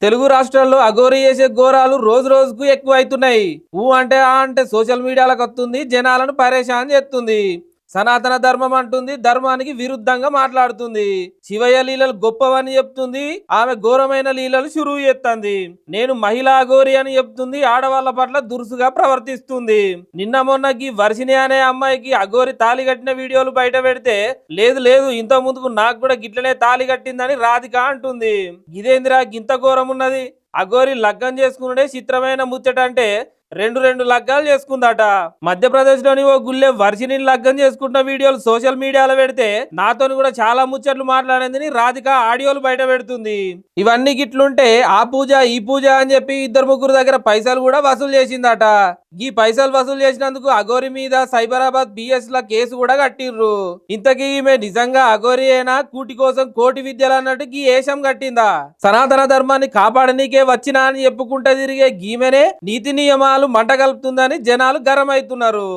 తెలుగు రాష్ట్రాల్లో అఘోరీ చేసే ఘోరాలు రోజు రోజుకు ఎక్కువ అవుతున్నాయి. అంటే ఆ అంటే సోషల్ మీడియాలకు వస్తుంది, జనాలను పరేషాన్ చేస్తుంది. సనాతన ధర్మం అంటుంది, ధర్మానికి విరుద్ధంగా మాట్లాడుతుంది. శివయ్య లీలలు గొప్పవని చెప్తుంది, ఆమె ఘోరమైన లీలలు షురువు చేస్తుంది. నేను మహిళా అఘోరి అని చెప్తుంది, ఆడవాళ్ల పట్ల దురుసుగా ప్రవర్తిస్తుంది. నిన్న మొన్న వర్షిణి అనే అమ్మాయికి అఘోరి తాళి కట్టిన వీడియోలు బయట పెడితే, లేదు లేదు ఇంత ముందుకు నాకు కూడా గిట్లనే తాళి కట్టిందని రాధిక అంటుంది. ఇదేందిరా గింత ఘోరం ఉన్నది? అఘోరి లగ్గం చేసుకున్నాడే చిత్రమైన ముచ్చట అంటే రెండు రెండు లగ్గాలు చేసుకుందట. మధ్యప్రదేశ్ లోని ఓ గుళ్ళె వర్షిని లగ్గం చేసుకుంటున్న వీడియోలు సోషల్ మీడియాలో పెడితే నాతో కూడా చాలా ముచ్చట్లు మాట్లాడిందని రాధిక ఆడియోలు బయట పెడుతుంది. ఇవన్నీ గిట్లుంటే ఆ పూజ ఈ పూజ అని చెప్పి ఇద్దరు ముగ్గురు దగ్గర పైసలు కూడా వసూలు చేసిందట. ఈ పైసలు వసూలు చేసినందుకు అఘోరి మీద సైబరాబాద్ బిఎస్ ల కేసు కూడా కట్టిర్రు. ఇంతకీ ఈమె నిజంగా అఘోరి అయినా కూటి కోసం కోటి విద్యలు అన్నట్టు ఈ ఏషం కట్టిందా? సనాతన ధర్మాన్ని కాపాడనీకే వచ్చినా అని చెప్పుకుంటే తిరిగే గీమెనే నీతి నియమాలు మంట కలుపుతుందని జనాలు గరం అవుతున్నారు.